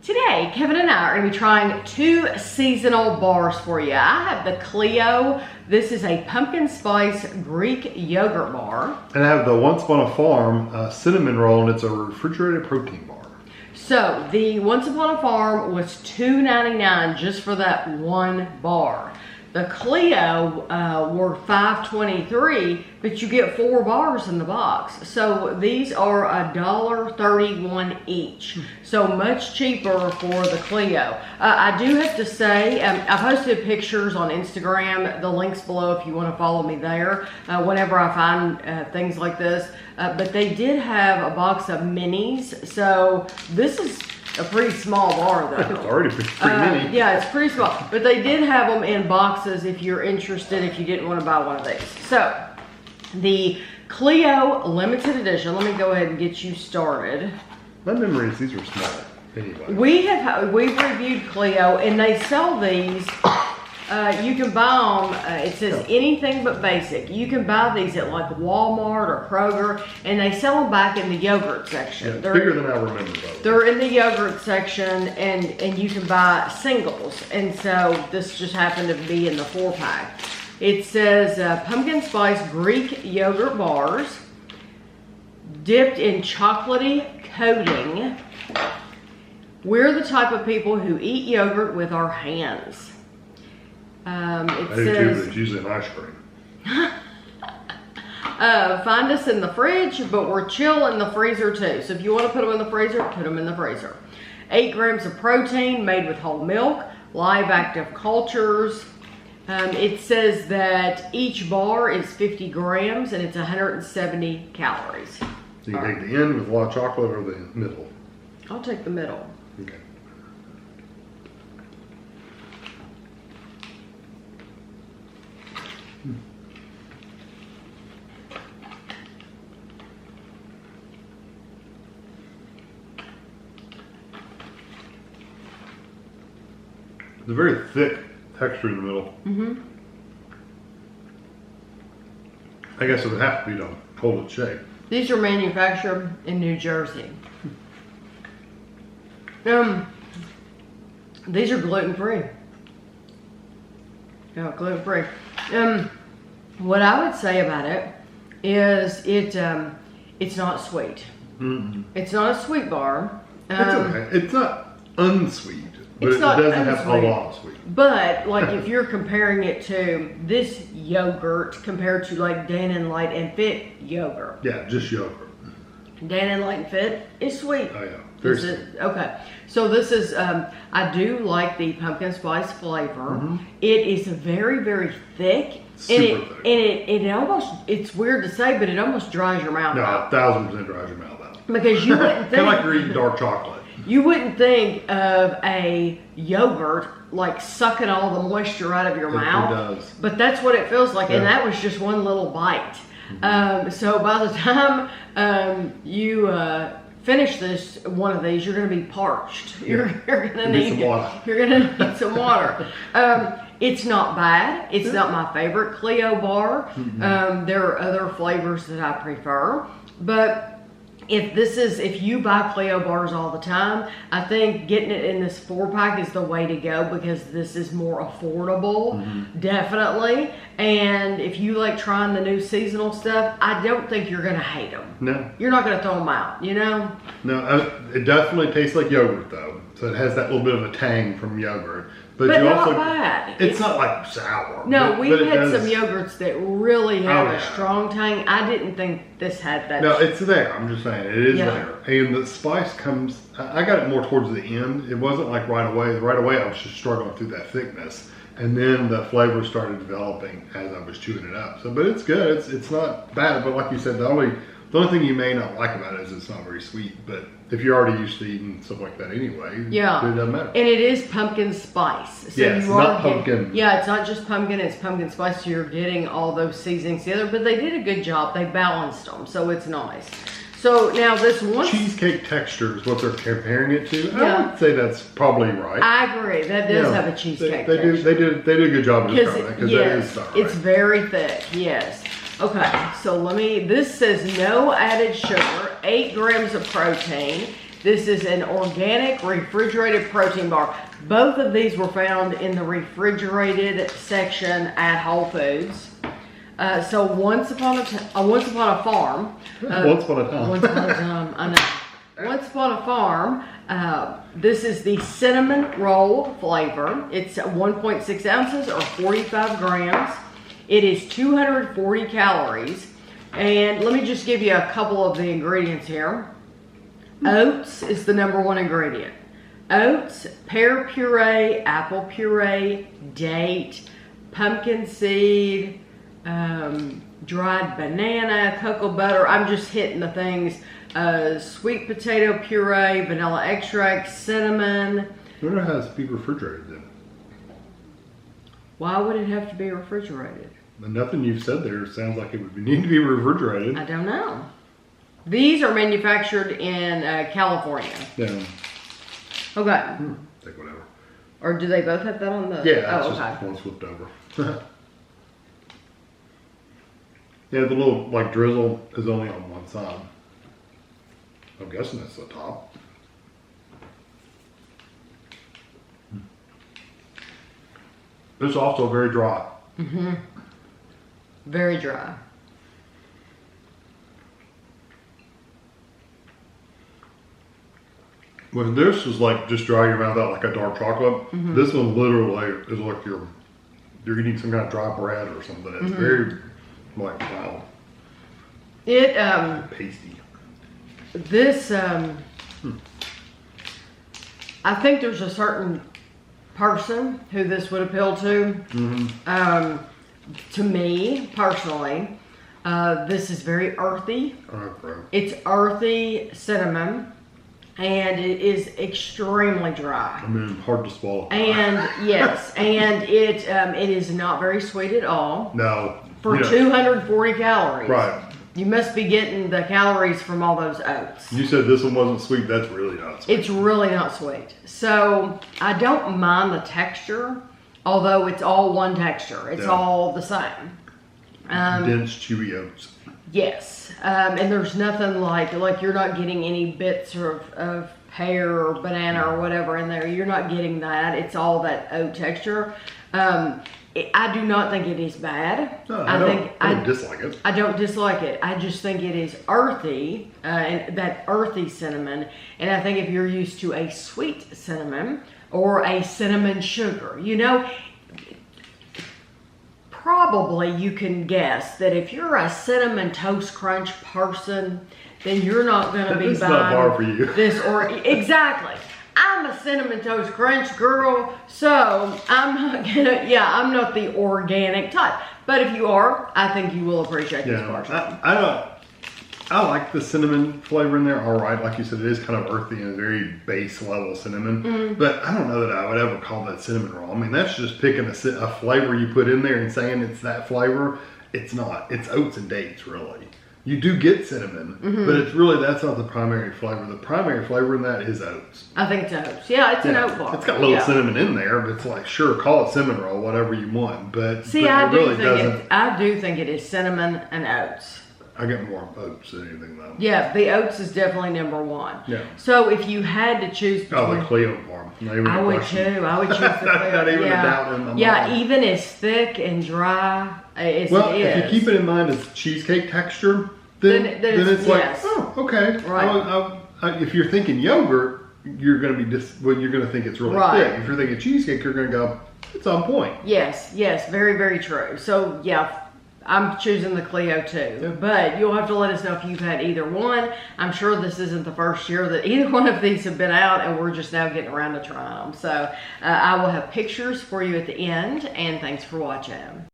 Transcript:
Today, Kevin and I are going to be trying 2 seasonal bars for you. I have the Clio. This is a pumpkin spice Greek yogurt bar. And I have the Once Upon a Farm cinnamon roll, and it's a refrigerated protein bar. So, the Once Upon a Farm was $2.99 just for that one bar. The Clio were $5.23, but you get 4 bars in the box. So these are $1.31 each. So much cheaper for the Clio. I do have to say, I posted pictures on Instagram. The link's below if you want to follow me there. Whenever I find things like this. But they did have a box of minis. So this is a pretty small bar though. It's already pretty mini. Yeah, it's pretty small. But they did have them in boxes if you're interested, if you didn't want to buy one of these. So, the Clio limited edition. Let me go ahead and get you started. My memory is these were small. Anyway. We've reviewed Clio and they sell these. You can buy them, it says anything but basic. You can buy these at like Walmart or Kroger, and they sell them back in the yogurt section. Yeah, bigger than I remember though. They're in the yogurt section, and you can buy singles. And so this just happened to be in the 4-pack. It says pumpkin spice Greek yogurt bars, dipped in chocolatey coating. We're the type of people who eat yogurt with our hands. It says, it's usually an ice cream. Find us in the fridge, but we're chill in the freezer too. So if you want to put them in the freezer, put them in the freezer. 8 grams of protein made with whole milk, live active cultures. It says that each bar is 50 grams and it's 170 calories. So you can take the end with a lot of chocolate or the middle? I'll take the middle. Okay. It's a very thick texture in the middle. Mm-hmm. I guess it would have to be done cold and shake. These are manufactured in New Jersey. These are gluten-free. Yeah, gluten-free. What I would say about it is it's not sweet. Mm-hmm. It's not a sweet bar. It's okay. It's not unsweet, but it not doesn't have unsweet. a lot of sweet. But like if you're comparing it to this yogurt compared to like Dan & Light and Fit yogurt. Yeah, just yogurt. Dan & Light and Fit is sweet. Oh yeah, very sweet. Okay, so this is, I do like the pumpkin spice flavor. Mm-hmm. It is very, very thick. Super thick. And it almost, it's weird to say, but it almost dries your mouth out. 1000% dries your mouth out. Because you wouldn't Kind of like think, you're eating dark chocolate. you wouldn't think of a yogurt like sucking all the moisture out of your mouth. It does. But that's what it feels like, Yeah. and that was just one little bite. So by the time you finish one of these, you're going to be parched. You're going to need some water. You're going to need some water. It's not bad. It's not my favorite Clio bar. There are other flavors that I prefer, but if you buy Clio bars all the time, I think getting it in this 4-pack is the way to go because this is more affordable, definitely. And if you like trying the new seasonal stuff, I don't think you're gonna hate them. No. You're not gonna throw them out, you know? No, it definitely tastes like yogurt though. So it has that little bit of a tang from yogurt. But you not also, bad. It's not like sour. No, we've it had does- some yogurts that really have a yeah. strong tang. I didn't think this had that. No, it's there. I'm just saying it is Yeah. there, and the spice comes. I got it more towards the end. It wasn't like right away. Right away, I was just struggling through that thickness, and then the flavor started developing as I was chewing it up. So, but it's good. It's not bad. But like you said, the only thing you may not like about it is it's not very sweet. But if you're already used to eating stuff like that anyway, Yeah. it doesn't matter. And it is pumpkin spice. So Yeah, it's not pumpkin. Yeah, it's not just pumpkin, it's pumpkin spice. So you're getting all those seasonings together. But they did a good job. They balanced them. So it's nice. So now this one. Cheesecake texture is what they're comparing it to. Yeah. I would say that's probably right. I agree. That does have a cheesecake texture. They do a good job of describing that because that is Yes, stuff, it's right? very thick. Yes. Okay, so this says no added sugar, 8 grams of protein. This is an organic refrigerated protein bar. Both of these were found in the refrigerated section at Whole Foods. So once upon a farm. Once upon a time. Once upon a time, I know. Once upon a farm, this is the cinnamon roll flavor. It's 1.6 ounces or 45 grams. It is 240 calories. And let me just give you a couple of the ingredients here. Oats is the #1 ingredient. Oats, pear puree, apple puree, date, pumpkin seed, dried banana, cocoa butter. I'm just hitting the things. Sweet potato puree, vanilla extract, cinnamon. I wonder how it has to be refrigerated then. Why would it have to be refrigerated? Nothing you've said there sounds like it would need to be refrigerated. I don't know. These are manufactured in California. Yeah. Okay. Take whatever. Or do they both have that on the? Yeah, it's oh, just one flipped over. Yeah, the little like drizzle is only on one side. I'm guessing that's the top. It's also very dry. Mm-hmm. Very dry. When this is like just dry your mouth out like a dark chocolate, this one literally is like you're eating some kind of dry bread or something. It's very like wow. It Pasty. This I think there's a certain person who this would appeal to. To me personally, this is very earthy. Okay. It's earthy cinnamon, and it is extremely dry. I mean, hard to swallow. And yes, and it is not very sweet at all. No. For 240 calories. Right. You must be getting the calories from all those oats. You said this one wasn't sweet. That's really not sweet. It's really not sweet. So I don't mind the texture, although it's all one texture. It's all the same. Dense, chewy oats. Yes. And there's nothing like you're not getting any bits of pear or banana or whatever in there. You're not getting that. It's all that oat texture. I do not think it is bad. No, I don't dislike it. I don't dislike it. I just think it is earthy, and that earthy cinnamon. And I think if you're used to a sweet cinnamon or a cinnamon sugar, probably you can guess that if you're a cinnamon toast crunch person, then you're not going to be This is buying not bar for you. this or exactly. I'm a cinnamon toast crunch girl, so I'm not the organic type. But if you are, I think you will appreciate this bar. I like the cinnamon flavor in there. All right, like you said, it is kind of earthy and very base level cinnamon. But I don't know that I would ever call that cinnamon roll. I mean, that's just picking a flavor you put in there and saying it's that flavor. It's not. It's oats and dates, really. You do get cinnamon, but that's not the primary flavor. The primary flavor in that is oats. I think it's oats. Yeah, it's an oat bar. It's got a little cinnamon in there, but it's like, sure, call it cinnamon roll, whatever you want. But I do think it is cinnamon and oats. I get more oats than anything though. Yeah, the oats is definitely #1. Yeah. So if you had to choose between, the Clio farm. I would too. I would choose the Clio. Not even a doubt in my mind. Yeah, even as thick and dry as it is. If you keep it in mind as cheesecake texture, then it's like, oh, okay. Right. If you're thinking yogurt, you're going to be you're going to think it's really thick. If you're thinking cheesecake, you're going to go, it's on point. Yes, very, very true. So yeah, I'm choosing the Clio too. Yeah. But you'll have to let us know if you've had either one. I'm sure this isn't the first year that either one of these have been out, and we're just now getting around to trying them. So I will have pictures for you at the end, and thanks for watching.